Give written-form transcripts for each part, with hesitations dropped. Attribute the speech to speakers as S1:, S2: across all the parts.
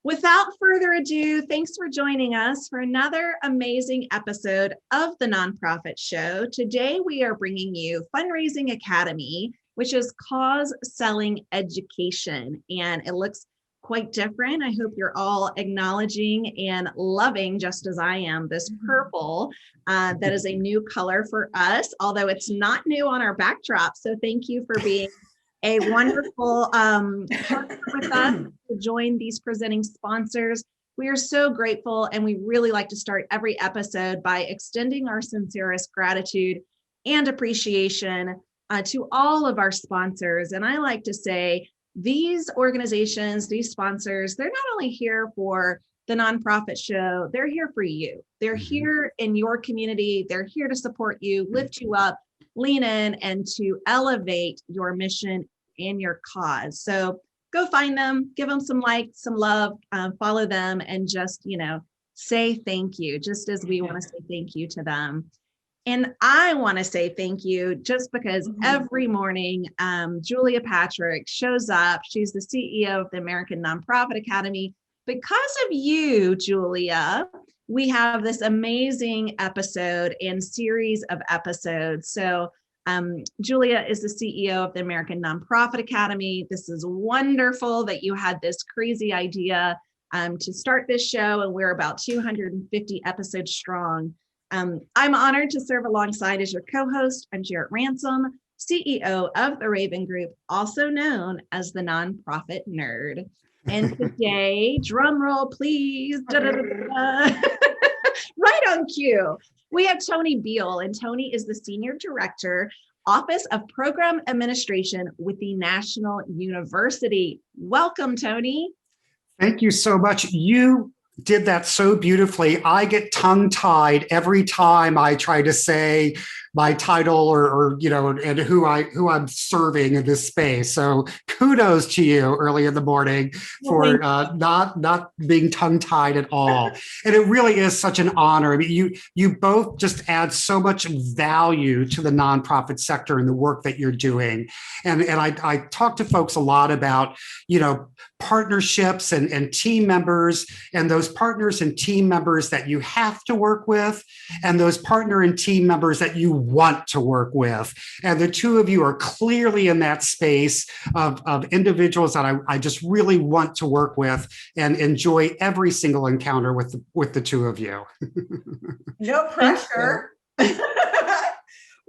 S1: Without further ado, thanks for joining us for another amazing episode of the Nonprofit Show. Today, we are bringing you Fundraising Academy, which is cause selling education, and it looks quite different. I hope you're all acknowledging and loving, just as I am, this purple. That is a new color for us, although it's not new on our backdrop. So thank you for being a wonderful partner with us to join these presenting sponsors. We are so grateful, and we really like to start every episode by extending our sincerest gratitude and appreciation to all of our sponsors. And I like to say these organizations, these sponsors, they're not only here for the Nonprofit Show, they're here for you. They're here in your community. They're here to support you, lift you up, lean in, and to elevate your mission and your cause. So go find them, give them some likes, some love, follow them, and just, say thank you, just as we want to say thank you to them. And I want to say thank you just because every morning, Julia Patrick shows up. She's the CEO of the American Nonprofit Academy. Because of you, Julia, we have this amazing episode and series of episodes. So Julia is the CEO of the American Nonprofit Academy. This is wonderful that you had this crazy idea to start this show, and we're about 250 episodes strong. I'm honored to serve alongside as your co-host. I'm Jarrett Ransom, CEO of the Raven Group, also known as the Nonprofit Nerd. And today, drum roll, please. Right on cue. We have Tony Beal, and Tony is the Senior Director, Office of Program Administration with the National University. Welcome, Tony.
S2: Thank you so much. You did that so beautifully. I get tongue-tied every time I try to say my title or and who I'm serving in this space. So kudos to you early in the morning for not being tongue-tied at all. And it really is such an honor. I mean, you both just add so much value to the nonprofit sector and the work that you're doing. And I talk to folks a lot about, partnerships and team members, and those partners and team members that you have to work with, and those partner and team members that you want to work with. And the two of you are clearly in that space of individuals that I just really want to work with and enjoy every single encounter with the two of you.
S3: No pressure.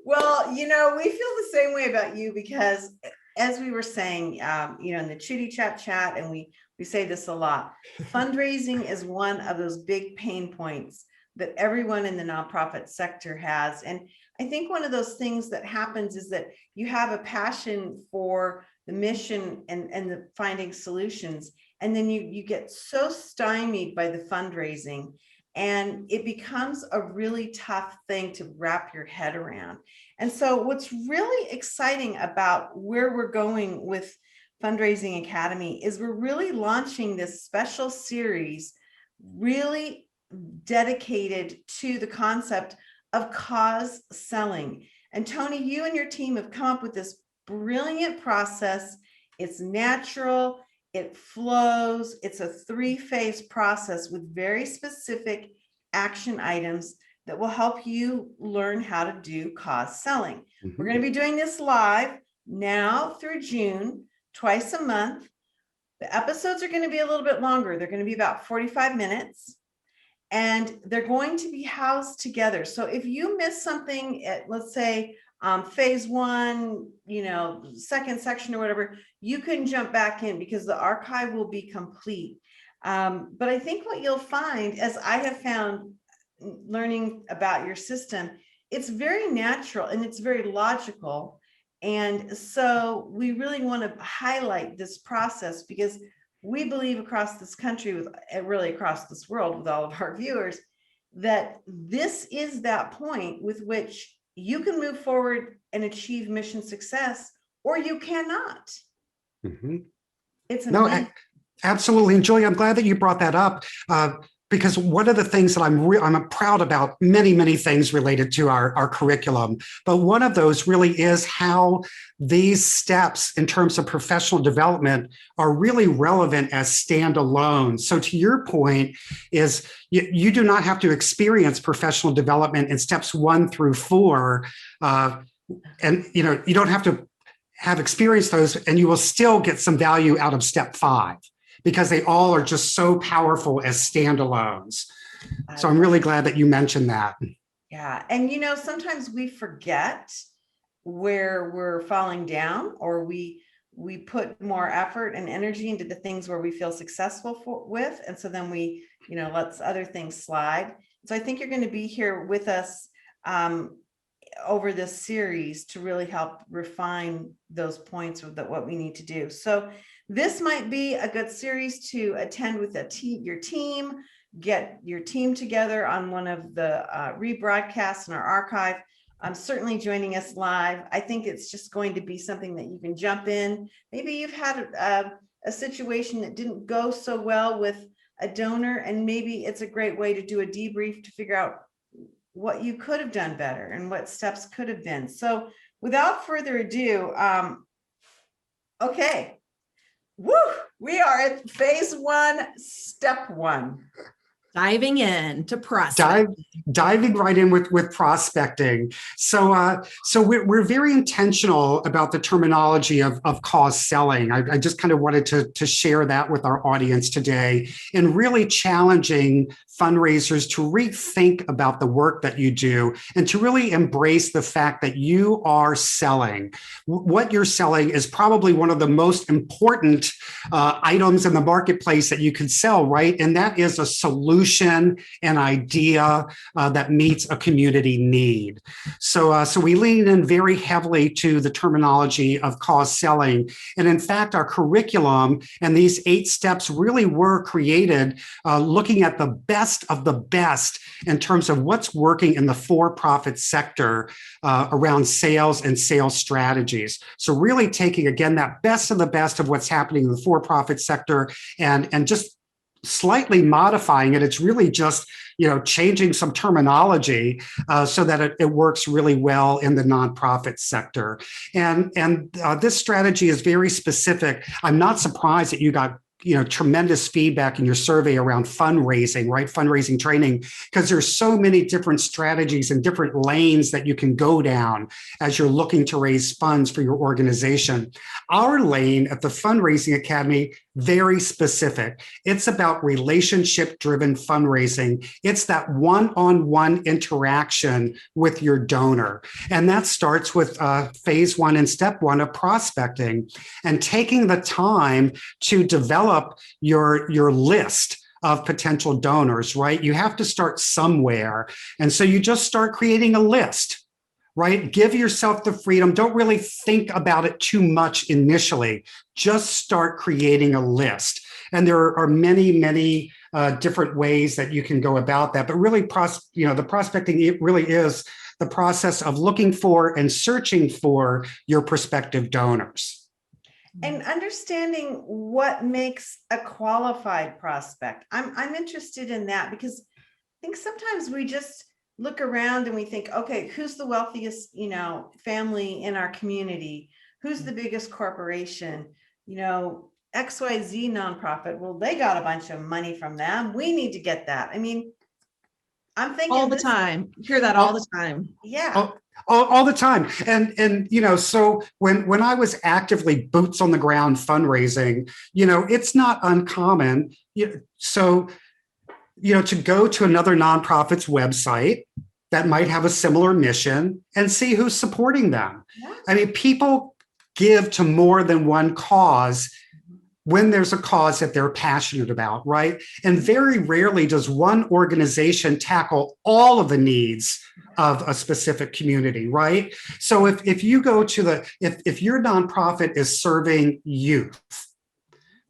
S3: Well, we feel the same way about you because, as we were saying, in the chitty chat, and we say this a lot, fundraising is one of those big pain points that everyone in the nonprofit sector has. And I think one of those things that happens is that you have a passion for the mission and the finding solutions, and then you get so stymied by the fundraising, and it becomes a really tough thing to wrap your head around. And so what's really exciting about where we're going with Fundraising Academy is we're really launching this special series really dedicated to the concept of cause selling. And Tony, you and your team have come up with this brilliant process. It's natural, it flows, it's a 3-phase process with very specific action items that will help you learn how to do cause selling. We're going to be doing this live now through June, twice a month. The episodes are going to be a little bit longer. They're going to be about 45 minutes, and they're going to be housed together. So if you miss something at, let's say, phase 1, second section or whatever, you can jump back in because the archive will be complete. But I think what you'll find, as I have found learning about your system, it's very natural and it's very logical. And so we really want to highlight this process because we believe across this country, really across this world with all of our viewers, that this is that point with which you can move forward and achieve mission success, or you cannot. It's
S2: no, absolutely. And Julie, I'm glad that you brought that up. because one of the things that I'm proud about, many things related to our curriculum, but one of those really is how these steps in terms of professional development are really relevant as standalone. So to your point is you do not have to experience professional development in steps 1 through 4. And you don't have to have experienced those, and you will still get some value out of step 5 because they all are just so powerful as standalones. So I'm really glad that you mentioned that.
S3: Yeah. And sometimes we forget where we're falling down, or we put more effort and energy into the things where we feel successful with. And so then we, let other things slide. So I think you're going to be here with us over this series to really help refine those points of what we need to do. So this might be a good series to attend with your team, get your team together on one of the rebroadcasts in our archive. Certainly joining us live. I think it's just going to be something that you can jump in. Maybe you've had a situation that didn't go so well with a donor, and maybe it's a great way to do a debrief to figure out what you could have done better and what steps could have been. So without further ado, okay. Woo! We are at phase 1, step 1.
S1: Diving in to prospecting.
S2: Diving right in with prospecting. So we're very intentional about the terminology of cause selling. I just kind of wanted to share that with our audience today, and really challenging fundraisers to rethink about the work that you do and to really embrace the fact that you are selling. What you're selling is probably one of the most important items in the marketplace that you can sell, right? And that is a solution, an idea that meets a community need. So we lean in very heavily to the terminology of cause selling. And in fact, our curriculum and these 8 steps really were created looking at the best of the best in terms of what's working in the for-profit sector around sales and sales strategies. So really taking, again, that best of the best of what's happening in the for-profit sector and just slightly modifying it. It's really just, changing some terminology so that it works really well in the nonprofit sector. And this strategy is very specific. I'm not surprised that you got tremendous feedback in your survey around fundraising, right? Fundraising training, because there's so many different strategies and different lanes that you can go down as you're looking to raise funds for your organization. Our lane at the Fundraising Academy, very specific. It's about relationship-driven fundraising. It's that one-on-one interaction with your donor. And that starts with phase 1 and step 1 of prospecting and taking the time to develop your list of potential donors, right? You have to start somewhere. And so you just start creating a list, right? Give yourself the freedom. Don't really think about it too much initially. Just start creating a list. And there are many different ways that you can go about that. But really, the prospecting, it really is the process of looking for and searching for your prospective donors.
S3: And understanding what makes a qualified prospect. I'm interested in that, because I think sometimes we just look around and we think, okay, who's the wealthiest, family in our community? Who's the biggest corporation? XYZ nonprofit. Well, they got a bunch of money from them. We need to get that. I mean, I'm thinking
S1: all the time. You hear that all the time.
S3: Yeah.
S2: All the time. And so when I was actively boots on the ground fundraising, it's not uncommon. To go to another nonprofit's website that might have a similar mission and see who's supporting them. Yeah. I mean, people give to more than one cause when there's a cause that they're passionate about, right? And very rarely does one organization tackle all of the needs of a specific community, right? So if you go to if your nonprofit is serving youth,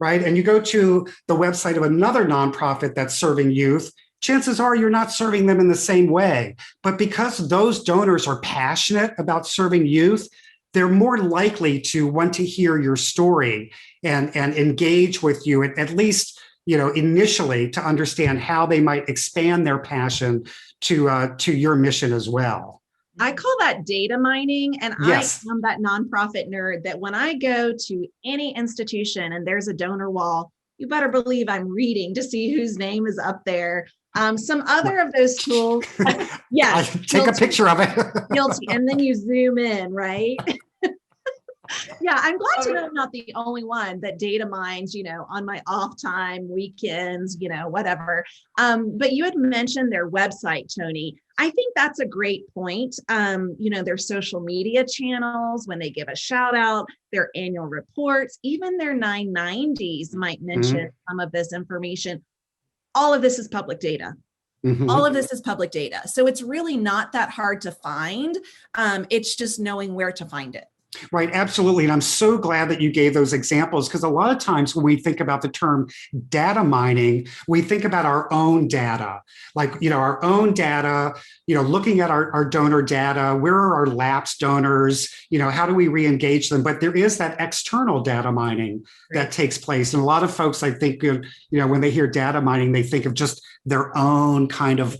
S2: right, and you go to the website of another nonprofit that's serving youth, chances are you're not serving them in the same way. But because those donors are passionate about serving youth, they're more likely to want to hear your story and engage with you, at least initially to understand how they might expand their passion to your mission as well.
S1: I call that data mining. And
S2: Yes.
S1: I am that nonprofit nerd that when I go to any institution and there's a donor wall, you better believe I'm reading to see whose name is up there. Some other of those tools,
S2: Yeah, take a picture of it.
S1: Guilty. And then you zoom in, right? Yeah, I'm glad to know I'm not the only one that data mines, on my off time, weekends, whatever. But you had mentioned their website, Tony. I think that's a great point. Their social media channels, when they give a shout out, their annual reports, even their 990s might mention some of this information. All of this is public data. All of this is public data. So it's really not that hard to find. It's just knowing where to find it.
S2: Right, absolutely. And I'm so glad that you gave those examples, because a lot of times when we think about the term data mining, we think about our own data, like, our own data, looking at our donor data, where are our lapsed donors, how do we re-engage them? But there is that external data mining that takes place. And a lot of folks, I think, when they hear data mining, they think of just their own kind of,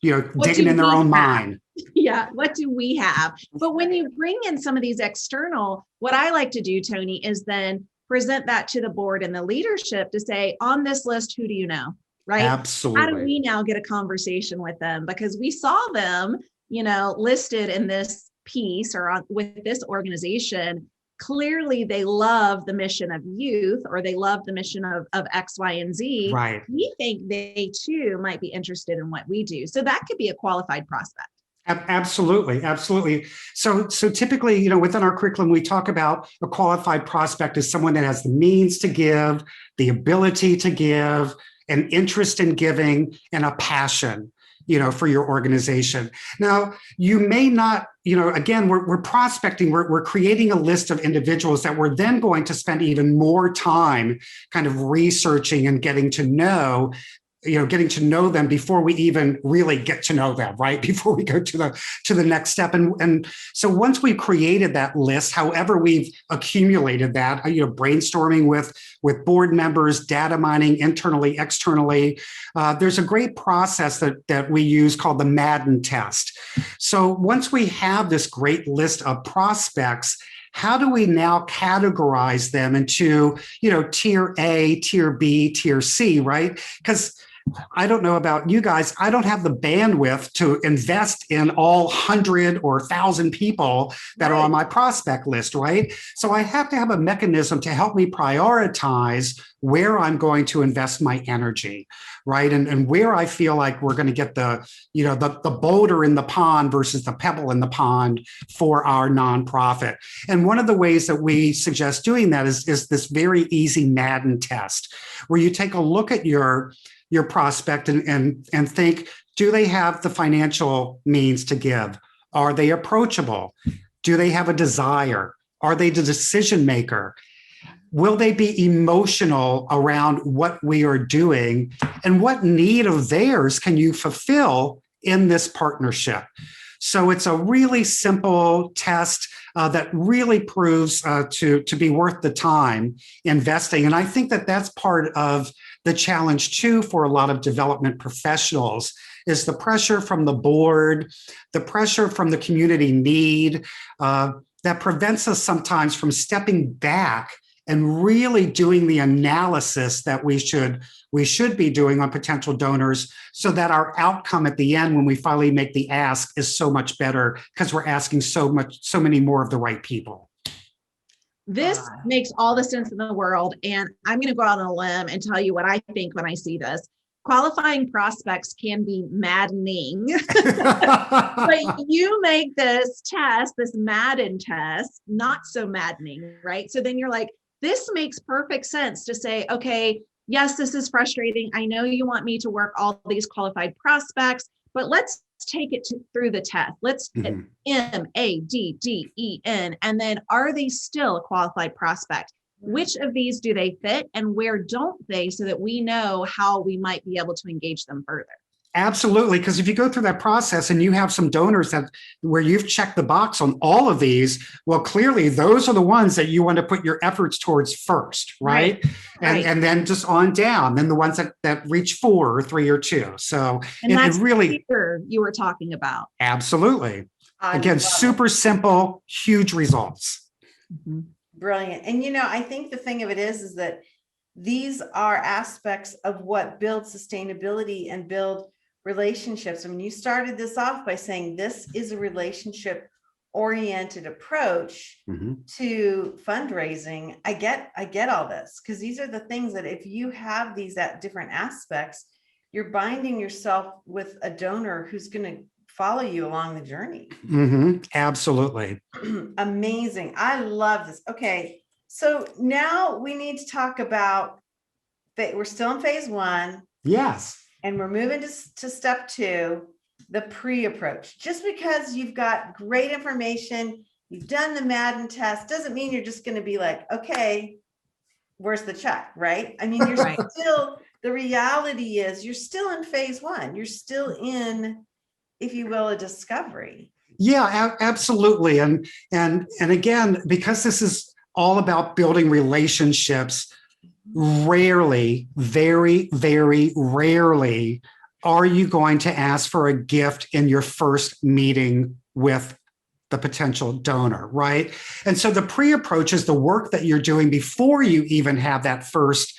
S2: digging in their own mind.
S1: Yeah, what do we have? But when you bring in some of these external, what I like to do, Tony, is then present that to the board and the leadership to say, on this list, who do you know? Right?
S2: Absolutely.
S1: How do we now get a conversation with them? Because we saw them, listed in this piece or with this organization. Clearly, they love the mission of youth, or they love the mission of X, Y, and Z.
S2: Right.
S1: We think they too might be interested in what we do. So that could be a qualified prospect.
S2: Absolutely. Absolutely. So typically, within our curriculum, we talk about a qualified prospect as someone that has the means to give, the ability to give, an interest in giving, and a passion, for your organization. Now, you may not, again, we're prospecting, we're creating a list of individuals that we're then going to spend even more time kind of researching and getting to know them before we even really get to know them, right? Before we go to the next step. And so once we've created that list, however we've accumulated that, brainstorming with board members, data mining internally, externally, there's a great process that we use called the Madden test. So once we have this great list of prospects, how do we now categorize them into, tier A, tier B, tier C, right? Because I don't know about you guys, I don't have the bandwidth to invest in all 100 or 1,000 people that are on my prospect list, right? So I have to have a mechanism to help me prioritize where I'm going to invest my energy, right? And where I feel like we're going to get the boulder in the pond versus the pebble in the pond for our nonprofit. And one of the ways that we suggest doing that is this very easy Madden test, where you take a look at your prospect and think, do they have the financial means to give? Are they approachable? Do they have a desire? Are they the decision maker? Will they be emotional around what we are doing? And what need of theirs can you fulfill in this partnership? So it's a really simple test that really proves to be worth the time investing. And I think that that's part of the challenge too for a lot of development professionals is the pressure from the board, the pressure from the community need that prevents us sometimes from stepping back and really doing the analysis that we should be doing on potential donors, so that our outcome at the end, when we finally make the ask, is so much better because we're asking so many more of the right people.
S1: This makes all the sense in the world. And I'm going to go out on a limb and tell you what I think when I see this. Qualifying prospects can be maddening, but you make this test, this Madden test, not so maddening, right? So then you're like, this makes perfect sense to say, okay, yes, this is frustrating. I know you want me to work all these qualified prospects, but let's take it through the test. Let's hit MADDEN. And then are they still a qualified prospect? Which of these do they fit and where don't they, so that we know how we might be able to engage them further?
S2: Absolutely, because if you go through that process and you have some donors that where you've checked the box on all of these, well, clearly those are the ones that you want to put your efforts towards first, right? And then just on down, then the ones that reach 4 or 3 or 2. So
S1: And that's
S2: it really,
S1: you were talking about.
S2: absolutely.
S3: I
S2: Again,
S3: love
S2: super
S3: it.
S2: simple, huge results.
S1: Mhm.
S3: Brilliant. And I think the thing of it is that these are aspects of what build sustainability and build relationships. I mean, you started this off by saying this is a relationship oriented approach to fundraising. I get all this, because these are the things that if you have these at different aspects, you're binding yourself with a donor who's going to follow you along the journey.
S2: Absolutely.
S3: Amazing. I love this. Okay. So now we need to talk about that. We're still in phase 1.
S2: Yes.
S3: And we're moving to step 2, the pre-approach. Just because you've got great information, you've done the Madden test, doesn't mean you're just going to be like, okay, where's the check, right? I mean, you're still, the reality is you're still in phase 1. You're still in, if you will, a discovery.
S2: Yeah, absolutely. And again, because this is all about building relationships, rarely, very, very rarely are you going to ask for a gift in your first meeting with the potential donor, right? And so the pre-approach is the work that you're doing before you even have that first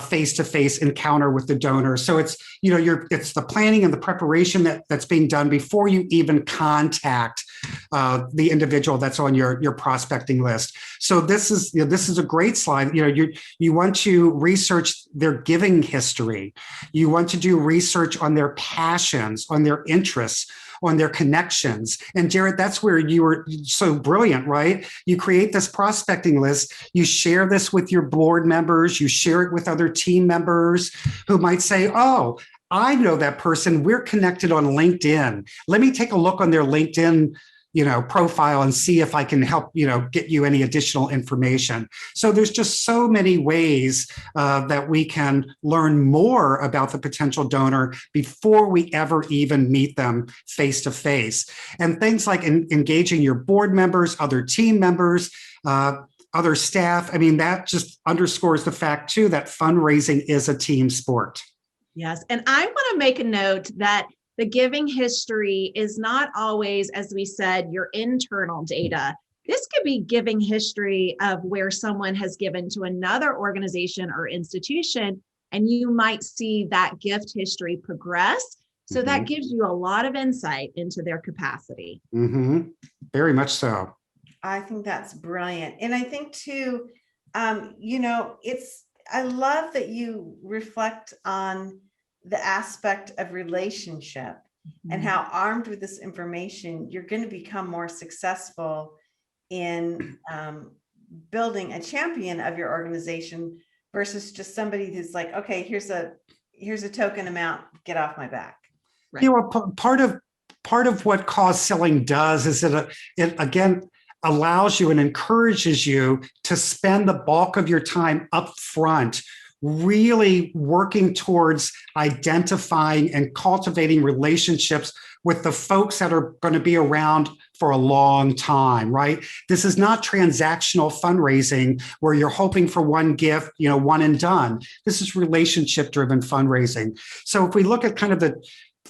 S2: face-to-face encounter with the donor. So it's, it's the planning and the preparation that's being done before you even contact the individual that's on your prospecting list. So this is a great slide. You want to research their giving history. You want to do research on their passions, on their interests, on their connections. And Jared, that's where you were so brilliant, right? You create this prospecting list, you share this with your board members, you share it with other team members who might say, oh, I know that person, we're connected on LinkedIn. Let me take a look on their LinkedIn profile and see if I can help, get you any additional information. So there's just so many ways that we can learn more about the potential donor before we ever even meet them face to face. And things like engaging your board members, other team members, other staff. I mean, that just underscores the fact too that fundraising is a team sport.
S1: Yes. And I want to make a note that the giving history is not always, as we said, your internal data. This could be giving history of where someone has given to another organization or institution, and you might see that gift history progress. So that gives you a lot of insight into their capacity.
S2: Very much so.
S3: I think that's brilliant. And I think too, I love that you reflect on the aspect of relationship and how armed with this information, you're going to become more successful in building a champion of your organization versus just somebody who's like, okay, here's a token amount, get off my back.
S2: Right. Part of what cause selling does is that it again allows you and encourages you to spend the bulk of your time up front really working towards identifying and cultivating relationships with the folks that are going to be around for a long time, right? This is not transactional fundraising where you're hoping for one gift, one and done. This is relationship-driven fundraising. So if we look at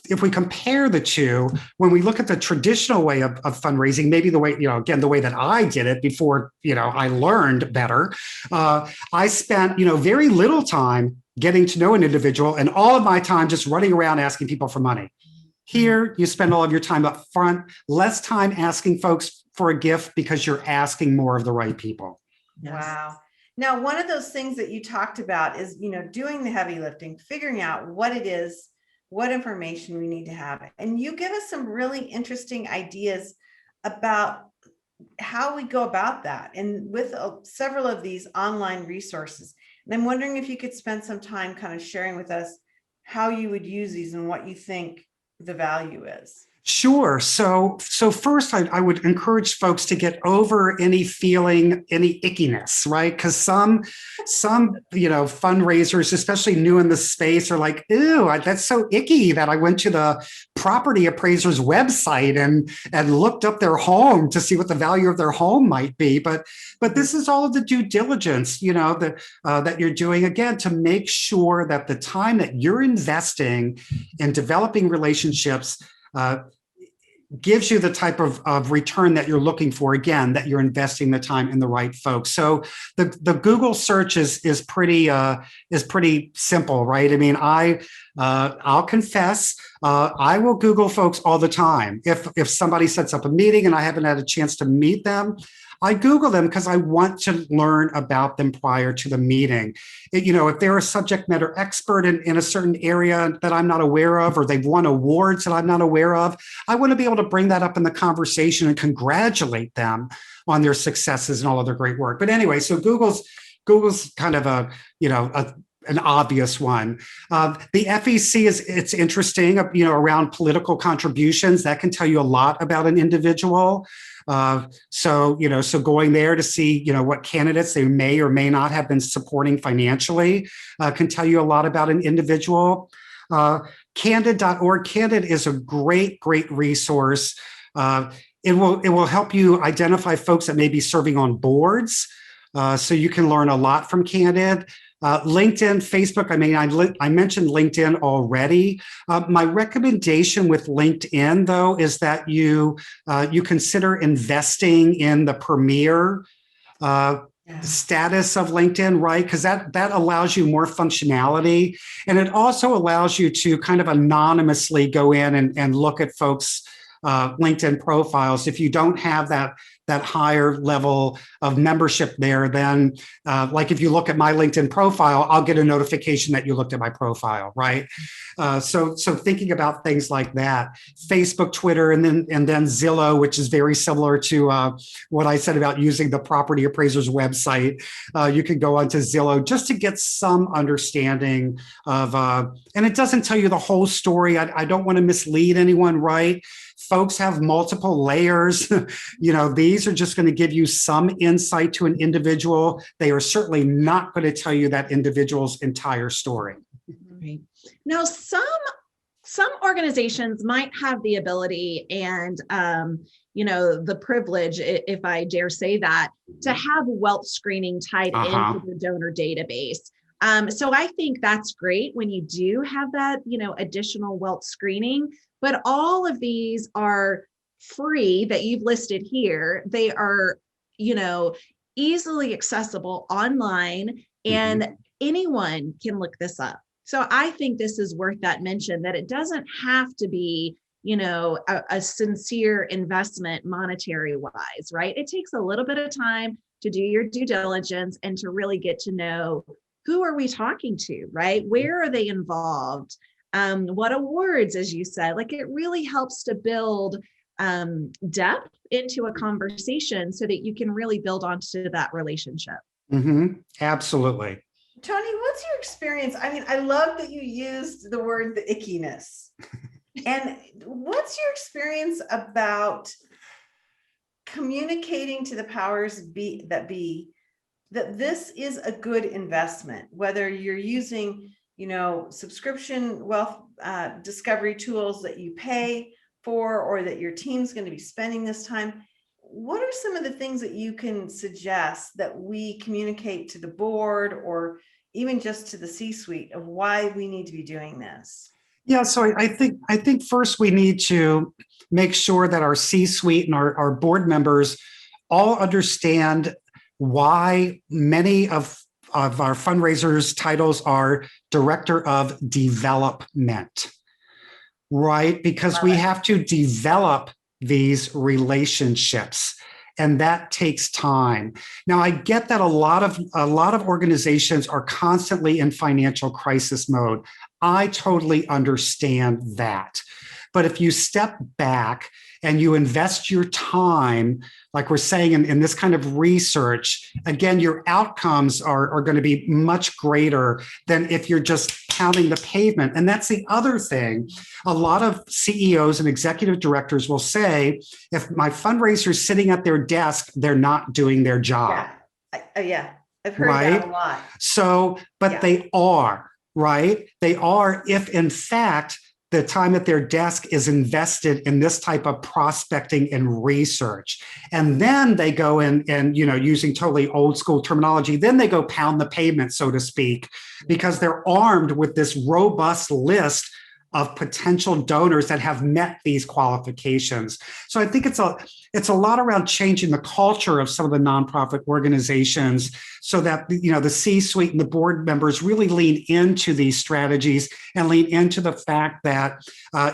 S2: if we compare the two, when we look at the traditional way of fundraising, maybe the way, again, the way that I did it before, I learned better, I spent, very little time getting to know an individual and all of my time just running around asking people for money. Here, you spend all of your time up front, less time asking folks for a gift because you're asking more of the right people.
S3: Yes. Wow. Now, one of those things that you talked about is, doing the heavy lifting, figuring out what it is, what information we need to have. And you give us some really interesting ideas about how we go about that. And with several of these online resources. And I'm wondering if you could spend some time kind of sharing with us how you would use these and what you think the value is.
S2: Sure. So first, I would encourage folks to get over any feeling, any ickiness, right? Because some fundraisers, especially new in the space, are like, "Ew, that's so icky that I went to the property appraiser's website and looked up their home to see what the value of their home might be." But this is all of the due diligence, that you're doing, again, to make sure that the time that you're investing in developing relationships gives you the type of return that you're looking for, again, that you're investing the time in the right folks. So the Google search is pretty simple, right? I mean, I'll confess, I will Google folks all the time. If somebody sets up a meeting and I haven't had a chance to meet them, I Google them because I want to learn about them prior to the meeting. If they're a subject matter expert in a certain area that I'm not aware of, or they've won awards that I'm not aware of, I want to be able to bring that up in the conversation and congratulate them on their successes and all of their great work. But anyway, so Google's kind of an obvious one. The FEC it's interesting, around political contributions. That can tell you a lot about an individual. So going there to see, what candidates they may or may not have been supporting financially can tell you a lot about an individual. Candid.org. Candid is a great resource. It will help you identify folks that may be serving on boards. So you can learn a lot from Candid. LinkedIn, Facebook, I mentioned LinkedIn already. My recommendation with LinkedIn, though, is that you consider investing in the premier status of LinkedIn, right? Because that allows you more functionality. And it also allows you to kind of anonymously go in and look at folks' LinkedIn profiles. If you don't have that higher level of membership there, then like if you look at my LinkedIn profile, I'll get a notification that you looked at my profile, right? So thinking about things like that, Facebook, Twitter, and then Zillow, which is very similar to what I said about using the property appraiser's website. You can go onto Zillow just to get some understanding of, and it doesn't tell you the whole story. I don't want to mislead anyone, right? Folks have multiple layers. These are just going to give you some insight to an individual. They are certainly not going to tell you that individual's entire story.
S1: Right. Now, some organizations might have the ability and the privilege, if I dare say that, to have wealth screening tied into the donor database. So I think that's great when you do have that, additional wealth screening. But all of these are free that you've listed here. They are, easily accessible online, and anyone can look this up. So I think this is worth that mention, that it doesn't have to be, a sincere investment monetary wise, right? It takes a little bit of time to do your due diligence and to really get to know, who are we talking to, right? Where are they involved? What awards, as you said, like it really helps to build depth into a conversation so that you can really build onto that relationship.
S2: Absolutely.
S3: Tony, what's your experience? I mean, I love that you used the word the ickiness. And what's your experience about communicating to the powers that be that this is a good investment, whether you're using subscription wealth discovery tools that you pay for, or that your team's going to be spending this time? What are some of the things that you can suggest that we communicate to the board, or even just to the C-suite, of why we need to be doing this?
S2: Yeah, so I think first we need to make sure that our C-suite and our board members all understand why many of our fundraisers titles are director of development, right? Because we have to develop these relationships, and that takes time. Now, I get that a lot of organizations are constantly in financial crisis mode. I totally understand that. But if you step back and you invest your time, like we're saying in this kind of research, again, your outcomes are going to be much greater than if you're just pounding the pavement. And that's the other thing. A lot of CEOs and executive directors will say, if my fundraiser is sitting at their desk, they're not doing their job.
S3: Yeah. I've heard that a lot.
S2: So, but they are, right? They are, if in fact, the time at their desk is invested in this type of prospecting and research. And then they go in and, using totally old school terminology, then they go pound the pavement, so to speak, because they're armed with this robust list of potential donors that have met these qualifications. So I think it's a lot around changing the culture of some of the nonprofit organizations so that the C-suite and the board members really lean into these strategies and lean into the fact that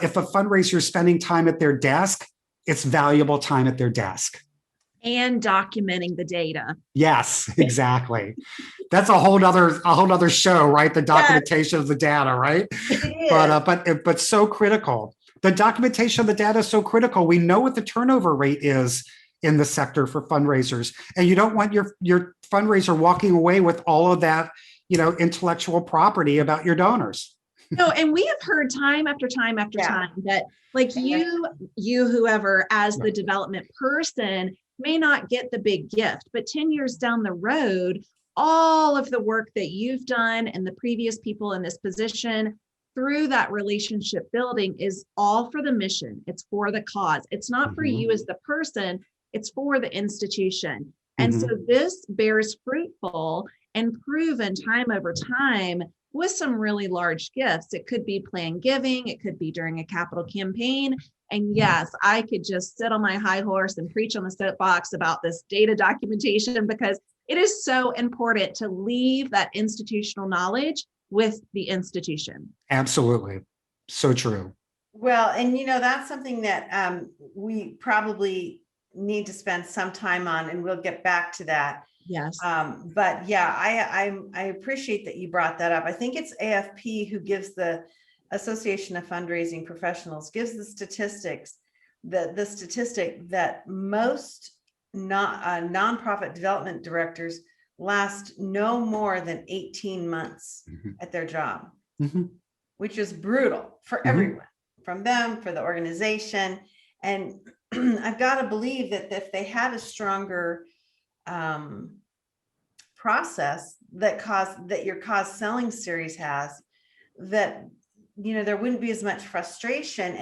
S2: if a fundraiser is spending time at their desk, it's valuable time at their desk.
S1: And documenting the data.
S2: Yes, exactly. That's a whole other show, right? The documentation of the data, right? But so critical. The documentation of the data is so critical. We know what the turnover rate is in the sector for fundraisers, and you don't want your fundraiser walking away with all of that, intellectual property about your donors.
S1: No, and we have heard time after time after time that, like you whoever, as the development person, may not get the big gift, but 10 years down the road, all of the work that you've done and the previous people in this position through that relationship building is all for the mission. It's for the cause. It's not for you as the person, it's for the institution. And so this bears fruitful and proven time over time with some really large gifts. It could be planned giving, it could be during a capital campaign. And yes, I could just sit on my high horse and preach on the soapbox about this data documentation because it is so important to leave that institutional knowledge with the institution.
S2: Absolutely. So true.
S3: Well, and that's something that we probably need to spend some time on, and we'll get back to that.
S1: Yes.
S3: But yeah, I appreciate that you brought that up. I think it's AFP who gives the Association of Fundraising Professionals gives the statistics, the statistic that most nonprofit development directors last no more than 18 months at their job, which is brutal for everyone, from them, for the organization. And I've got to believe that if they had a stronger process that your cause selling series has, that there wouldn't be as much frustration.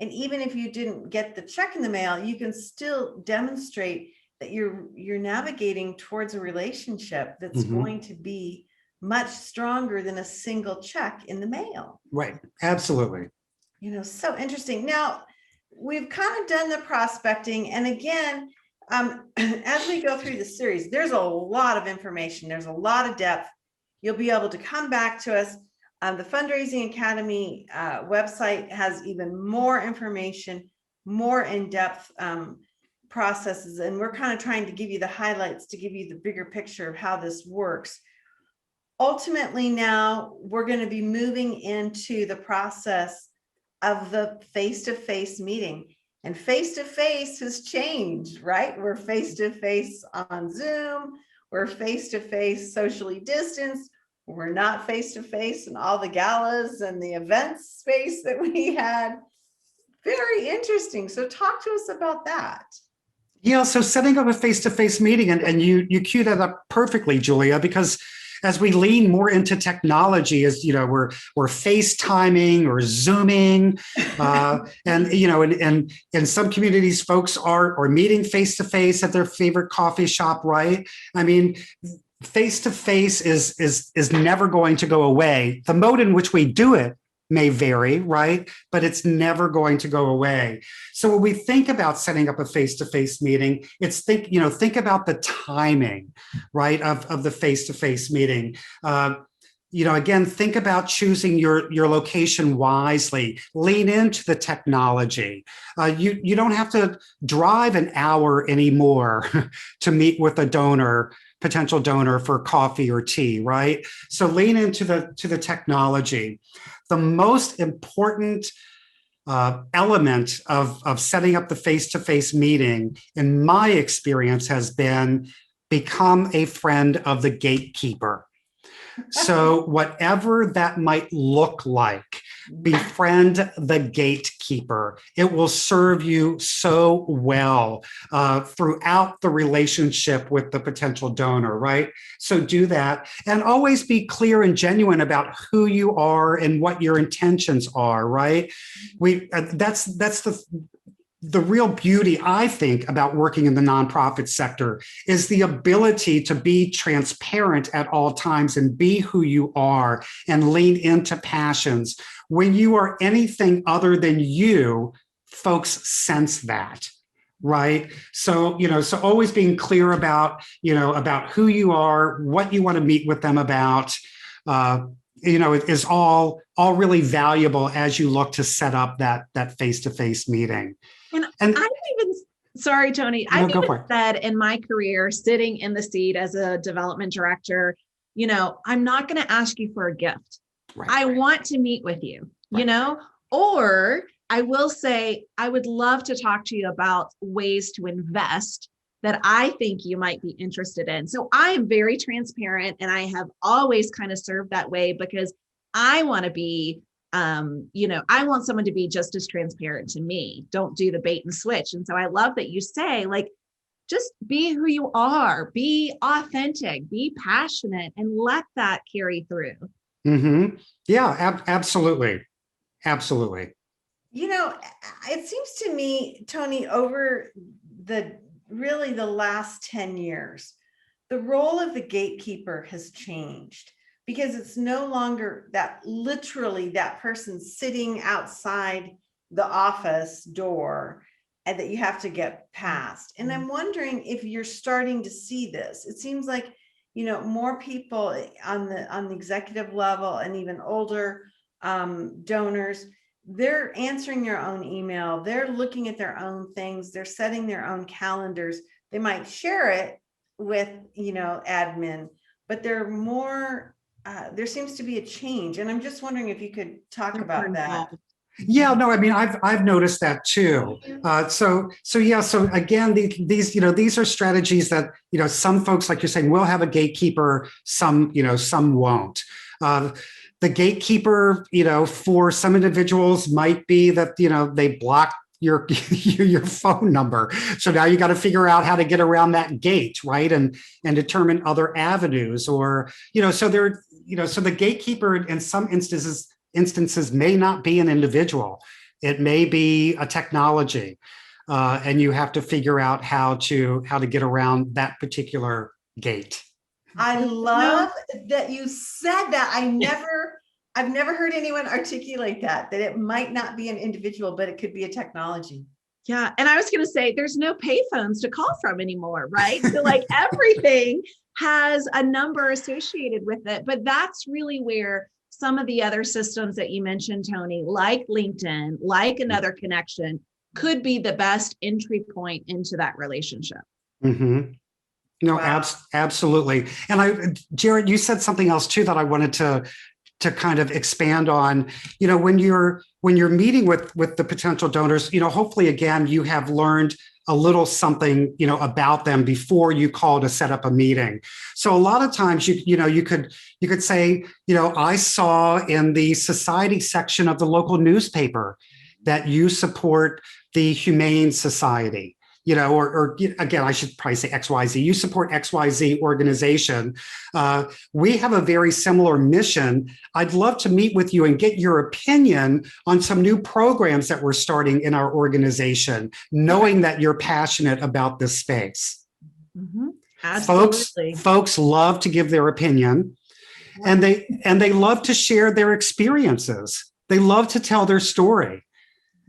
S3: And even if you didn't get the check in the mail, you can still demonstrate that you're navigating towards a relationship that's going to be much stronger than a single check in the mail.
S2: Right. Absolutely.
S3: So interesting. Now, we've kind of done the prospecting. And again, as we go through the series, there's a lot of information. There's a lot of depth. You'll be able to come back to us. The Fundraising Academy website has even more information, more in-depth processes. And we're kind of trying to give you the highlights to give you the bigger picture of how this works. Ultimately, now we're going to be moving into the process of the face-to-face meeting. And face-to-face has changed, right? We're face-to-face on Zoom. We're face-to-face socially distanced. We're not face-to-face in all the galas and the events space that we had. Very interesting. So talk to us about that.
S2: Yeah, so setting up a face-to-face meeting, and you queued that up perfectly, Julia, because as we lean more into technology, as we're FaceTiming or Zooming, and in some communities, folks are meeting face-to-face at their favorite coffee shop, right? I mean, face-to-face is never going to go away. The mode in which we do it may vary, right? But it's never going to go away. So when we think about setting up a face-to-face meeting, it's think about the timing, right, of the face-to-face meeting. Again, think about choosing your location wisely. Lean into the technology. You don't have to drive an hour anymore to meet with a potential donor for coffee or tea, right? So lean into the technology. The most important element of setting up the face-to-face meeting, in my experience, has been become a friend of the gatekeeper. So whatever that might look like, befriend the gatekeeper. It will serve you so well throughout the relationship with the potential donor, right? So do that, and always be clear and genuine about who you are and what your intentions are, right? That's the real beauty, I think, about working in the nonprofit sector is the ability to be transparent at all times and be who you are and lean into passions. When you are anything other than you, folks sense that. Right. So, so always being clear about, about who you are, what you want to meet with them about, is all really valuable as you look to set up that face-to-face meeting.
S1: And I've even, sorry, Tony, I've even said in my career, sitting in the seat as a development director, I'm not going to ask you for a gift. Right, I want to meet with you, or I will say, I would love to talk to you about ways to invest that I think you might be interested in. So I am very transparent, and I have always kind of served that way because I want to be I want someone to be just as transparent to me. Don't do the bait and switch. And so I love that you say, just be who you are, be authentic, be passionate, and let that carry through.
S2: Mm-hmm. Yeah, absolutely. Absolutely.
S3: It seems to me, Tony, over the last 10 years, the role of the gatekeeper has changed. Because it's no longer that literally that person sitting outside the office door and that you have to get past. And I'm wondering if you're starting to see this. It seems like, more people on the executive level and even older donors, they're answering their own email. They're looking at their own things. They're setting their own calendars. They might share it with, admin, but they're more there seems to be a change, and I'm just wondering if you could talk about that.
S2: Yeah, no, I mean, I've noticed that too. So again, these are strategies that, some folks, like you're saying, will have a gatekeeper, some won't. The gatekeeper, for some individuals might be that, they block your phone number. So now you got to figure out how to get around that gate, right? And determine other avenues, or, so there, so the gatekeeper in some instances may not be an individual. It may be a technology. And you have to figure out how to get around that particular gate.
S3: I love that you said that. I've never heard anyone articulate that it might not be an individual, but it could be a technology.
S1: Yeah. And I was going to say, there's no payphones to call from anymore, right? So everything has a number associated with it, but that's really where some of the other systems that you mentioned, Tony, like LinkedIn, like Another Connection, could be the best entry point into that relationship.
S2: Mm-hmm. No, wow. Absolutely. And Jared, you said something else too that I wanted to kind of expand on. When you're meeting with the potential donors, hopefully again you have learned a little something about them before you call to set up a meeting. So a lot of times you could say, I saw in the society section of the local newspaper that you support the Humane Society. Or again, I should probably say XYZ. You support XYZ organization. We have a very similar mission. I'd love to meet with you and get your opinion on some new programs that we're starting in our organization, knowing that you're passionate about this space.
S1: Mm-hmm. Absolutely.
S2: Folks love to give their opinion, and they love to share their experiences. They love to tell their story.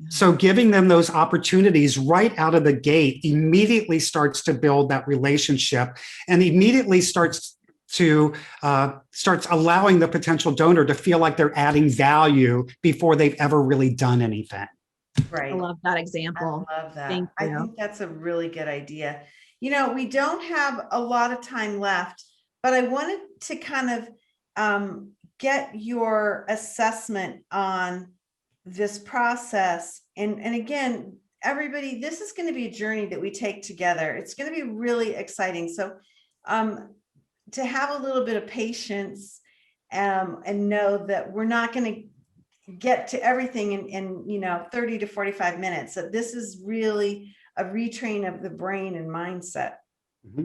S2: So giving them those opportunities right out of the gate immediately starts to build that relationship, and immediately starts allowing the potential donor to feel like they're adding value before they've ever really done anything.
S3: Right.
S1: I love that example.
S3: I love that.
S1: Thank you.
S3: I think that's a really good idea. We don't have a lot of time left, but I wanted to kind of get your assessment on this process. And again, everybody, this is going to be a journey that we take together. It's going to be really exciting. So to have a little bit of patience and know that we're not going to get to everything in 30 to 45 minutes. So this is really a retrain of the brain and mindset,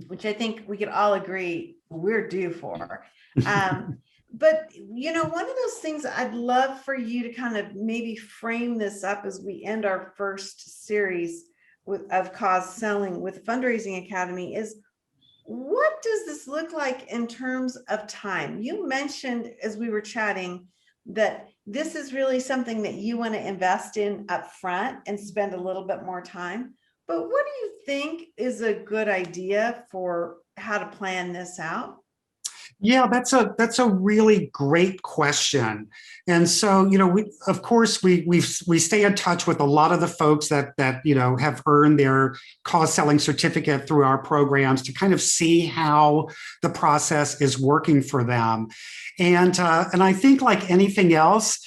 S3: which I think we could all agree we're due for. But, one of those things I'd love for you to kind of maybe frame this up as we end our first series of cause selling with Fundraising Academy is, what does this look like in terms of time? You mentioned as we were chatting that this is really something that you want to invest in up front and spend a little bit more time. But what do you think is a good idea for how to plan this out?
S2: Yeah, that's a really great question. And so, we of course we stay in touch with a lot of the folks that have earned their cause selling certificate through our programs to kind of see how the process is working for them. And I think, like anything else,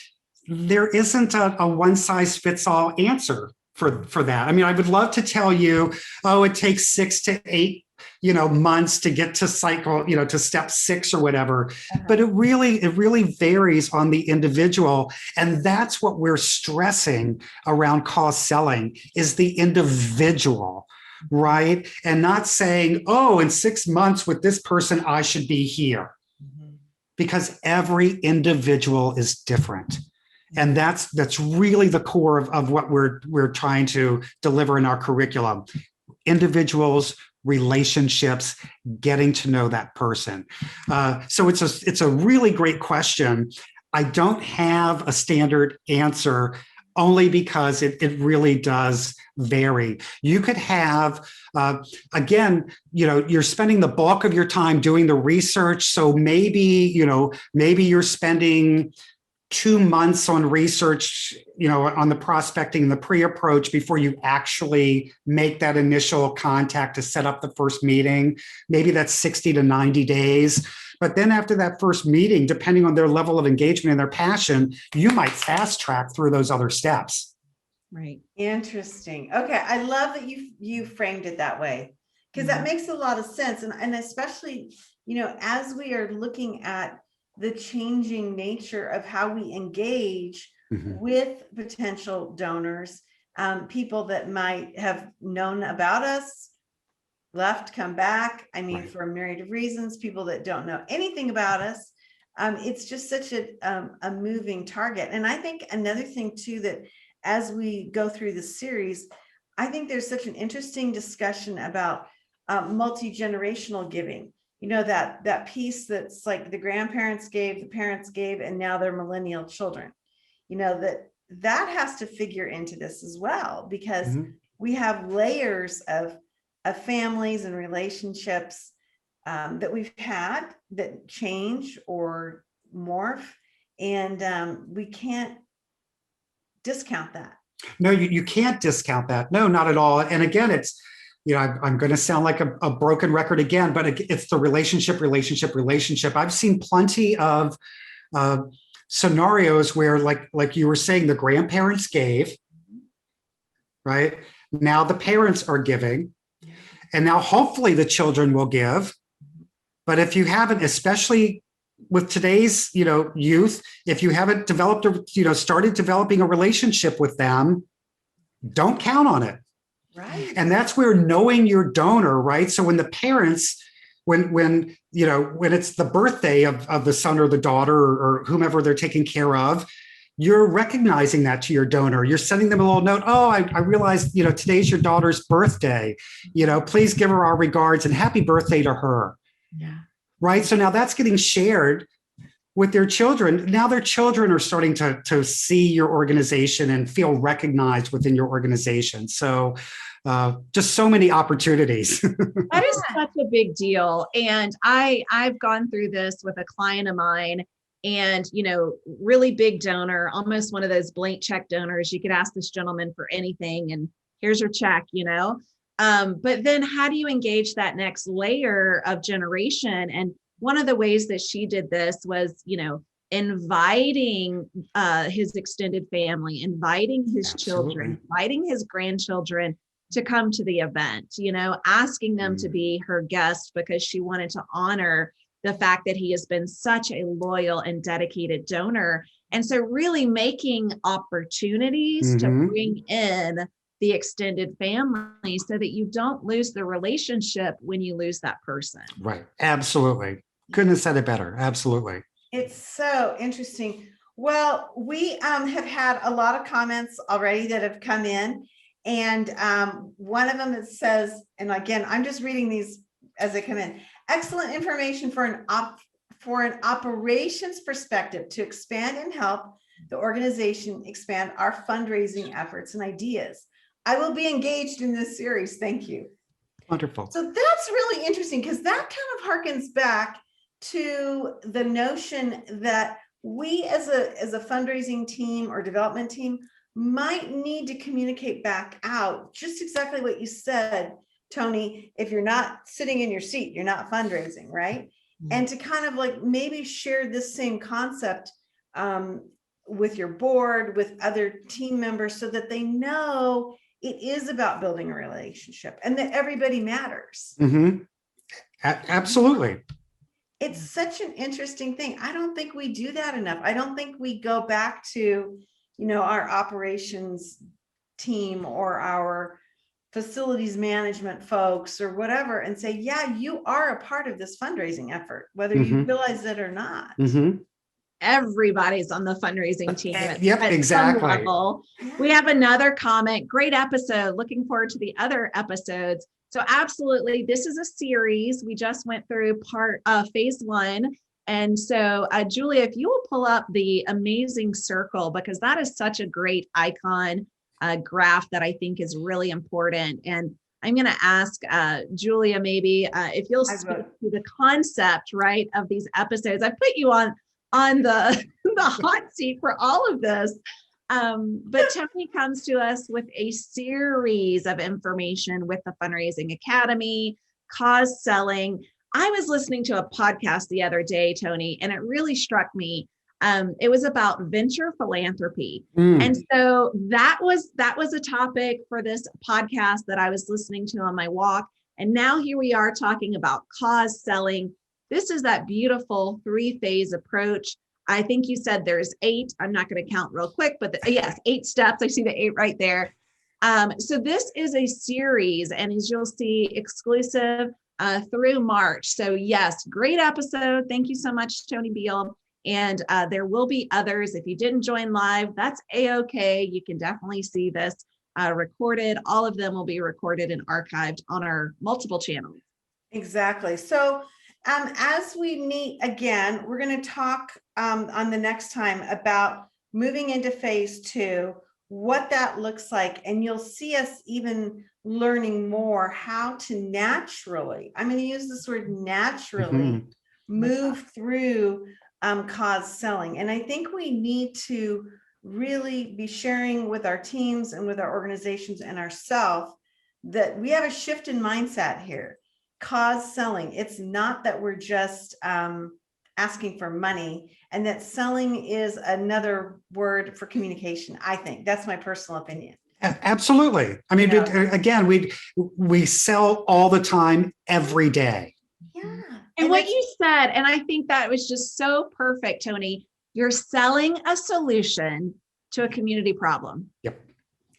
S2: there isn't a one size fits all answer for that. I mean, I would love to tell you, oh, it takes 6 to 8 months to get to cycle, to step 6 or whatever. But it really varies on the individual. And that's what we're stressing around cause selling is the individual, right? And not saying, oh, in 6 months with this person, I should be here. Because every individual is different. And that's really the core of what we're trying to deliver in our curriculum. Individuals, relationships, getting to know that person. So it's a really great question. I don't have a standard answer only because it really does vary. You could have, again, you're spending the bulk of your time doing the research. So maybe you're spending 2 months on research, on the prospecting and the pre-approach before you actually make that initial contact to set up the first meeting. Maybe that's 60 to 90 days. But then after that first meeting, depending on their level of engagement and their passion, you might fast track through those other steps.
S3: Right. Interesting. Okay. I love that you framed it that way, because that makes a lot of sense. And especially, as we are looking at the changing nature of how we engage with potential donors, people that might have known about us, left, come back. I mean, for a myriad of reasons, people that don't know anything about us. It's just such a moving target. And I think another thing too, that as we go through this series, I think there's such an interesting discussion about multi-generational giving. That piece that's like the grandparents gave, the parents gave, and now they're millennial children. That has to figure into this as well, because we have layers of families and relationships that we've had that change or morph, and we can't discount that.
S2: No, you can't discount that. No, not at all. And again, it's, I'm going to sound like a broken record again, but it's the relationship. I've seen plenty of scenarios where, like you were saying, the grandparents gave, right? Now the parents are giving, and now hopefully the children will give. But if you haven't, especially with today's, youth, if you haven't developed, started developing a relationship with them, don't count on it.
S3: Right.
S2: And that's where knowing your donor, right? So when the parents, when it's the birthday of the son or the daughter or whomever they're taking care of, you're recognizing that to your donor. You're sending them a little note. Oh, I realized, today's your daughter's birthday. Please give her our regards and happy birthday to her.
S3: Yeah.
S2: Right. So now that's getting shared with their children. Now their children are starting to see your organization and feel recognized within your organization. So just so many opportunities.
S1: That is such a big deal. And I've gone through this with a client of mine, and, really big donor, almost one of those blank check donors. You could ask this gentleman for anything and here's your check, but then how do you engage that next layer of generation? And one of the ways that she did this was, inviting his extended family, inviting his children, inviting his grandchildren to come to the event, asking them to be her guest because she wanted to honor the fact that he has been such a loyal and dedicated donor. And so really making opportunities to bring in the extended family so that you don't lose the relationship when you lose that person.
S2: Right. Absolutely. Couldn't have said it better. Absolutely.
S3: It's so interesting. Well, we have had a lot of comments already that have come in. And one of them that says, and again, I'm just reading these as they come in. Excellent information for an operations perspective to expand and help the organization expand our fundraising efforts and ideas. I will be engaged in this series. Thank you.
S2: Wonderful.
S3: So that's really interesting because that kind of harkens back to the notion that we as a fundraising team or development team might need to communicate back out just exactly what you said, Tony. If you're not sitting in your seat, you're not fundraising, right? And to kind of like maybe share this same concept with your board, with other team members, so that they know it is about building a relationship and that everybody matters.
S2: Absolutely.
S3: It's such an interesting thing. I don't think we do that enough. I don't think we go back to, our operations team or our facilities management folks or whatever and say, yeah, you are a part of this fundraising effort, whether you realize it or not.
S1: Everybody's on the fundraising team.
S2: Yep, exactly.
S1: Some level. We have another comment. Great episode. Looking forward to the other episodes. So absolutely, this is a series. We just went through phase 1. And so Julia, if you will pull up the amazing circle, because that is such a great icon graph that I think is really important. And I'm going to ask Julia, maybe if you'll speak to the concept, right, of these episodes. I put you on the hot seat for all of this. But Tony comes to us with a series of information with the Fundraising Academy, cause selling. I was listening to a podcast the other day, Tony, and it really struck me. It was about venture philanthropy. And so that was a topic for this podcast that I was listening to on my walk. And now here we are talking about cause selling. This is that beautiful 3-phase approach. I think you said there's 8. I'm not going to count real quick, but yes, 8 steps. I see the 8 right there. So this is a series, and as you'll see, exclusive through March. So yes, great episode. Thank you so much, Tony Beal. And there will be others. If you didn't join live, that's A-okay. You can definitely see this recorded. All of them will be recorded and archived on our multiple channels.
S3: Exactly. So as we meet again, we're going to talk on the next time about moving into phase 2, what that looks like. And you'll see us even learning more how to naturally, I'm going to use this word naturally, move through cause selling. And I think we need to really be sharing with our teams and with our organizations and ourselves that we have a shift in mindset here. Cause selling. It's not that we're just asking for money, and that selling is another word for communication. I think that's my personal opinion.
S2: Absolutely. I mean, again, we sell all the time, every day.
S3: Yeah.
S1: And what you said, and I think that was just so perfect, Tony. You're selling a solution to a community problem.
S2: Yep.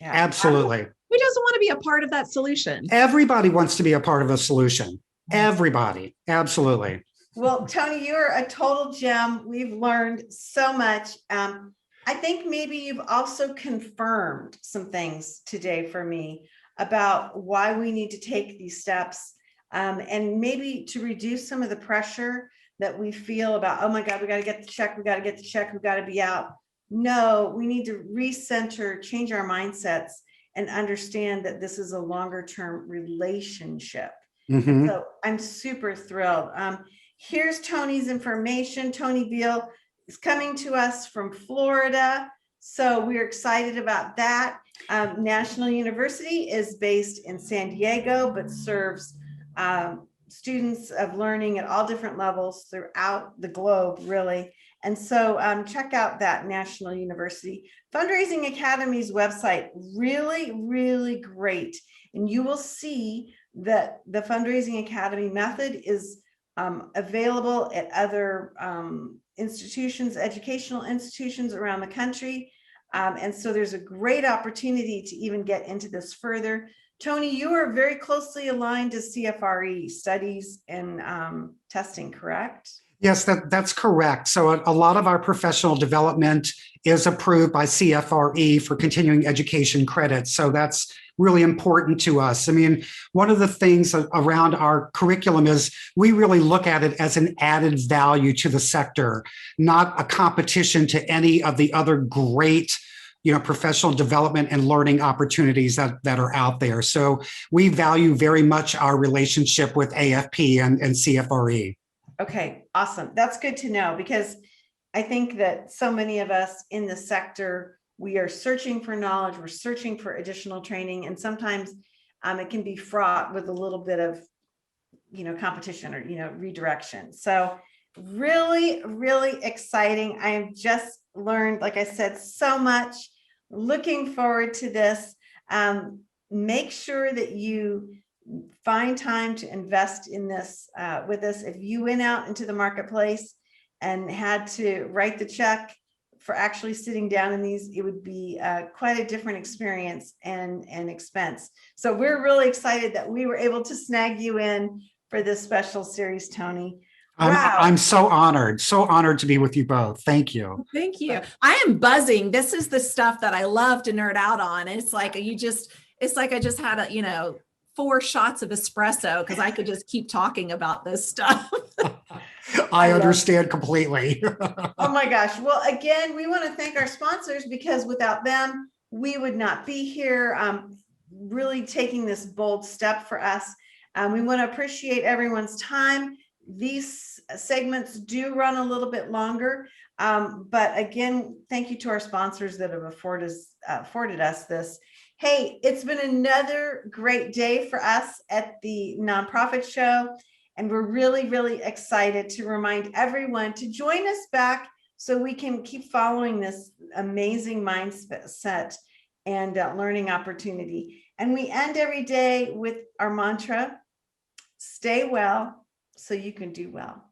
S2: Yeah. Absolutely.
S1: Who doesn't want to be a part of that solution?
S2: Everybody wants to be a part of a solution. Everybody. Absolutely.
S3: Well, Tony, you're a total gem. We've learned so much. I think maybe you've also confirmed some things today for me about why we need to take these steps and maybe to reduce some of the pressure that we feel about, oh my God, we got to get the check. We got to get the check. We got to be out. No, we need to recenter, change our mindsets, and understand that this is a longer term relationship. So I'm super thrilled. Here's Tony's information. Tony Beal is coming to us from Florida. So we're excited about that. National University is based in San Diego, but serves students of learning at all different levels throughout the globe, really. And so check out that National University Fundraising Academy's website. Really, really great. And you will see that the Fundraising Academy method is available at other institutions, educational institutions around the country. And so there's a great opportunity to even get into this further. Tony, you are very closely aligned to CFRE studies and testing, correct?
S2: Yes, that's correct. So a lot of our professional development is approved by CFRE for continuing education credits. So that's really important to us. I mean, one of the things around our curriculum is we really look at it as an added value to the sector, not a competition to any of the other great professional development and learning opportunities that are out there. So we value very much our relationship with AFP and CFRE.
S3: Okay, awesome. That's good to know, because I think that so many of us in the sector, we are searching for knowledge, we're searching for additional training, and sometimes it can be fraught with a little bit of, competition or, redirection. So really, really exciting. I have just learned, like I said, so much. Looking forward to this. Make sure that you find time to invest in this with us. If you went out into the marketplace and had to write the check for actually sitting down in these, it would be quite a different experience and expense. So we're really excited that we were able to snag you in for this special series, Tony. Wow.
S2: I'm so honored to be with you both. Thank you.
S1: Thank you. I am buzzing. This is the stuff that I love to nerd out on. It's like I just had a, 4 shots of espresso, because I could just keep talking about this stuff.
S2: I understand completely.
S3: Oh my gosh. Well, again, we want to thank our sponsors, because without them, we would not be here really taking this bold step for us. We want to appreciate everyone's time. These segments do run a little bit longer, but again, thank you to our sponsors that have afforded us this. Hey, it's been another great day for us at the Nonprofit Show, and we're really, really excited to remind everyone to join us back so we can keep following this amazing mindset and learning opportunity. And we end every day with our mantra: stay well so you can do well.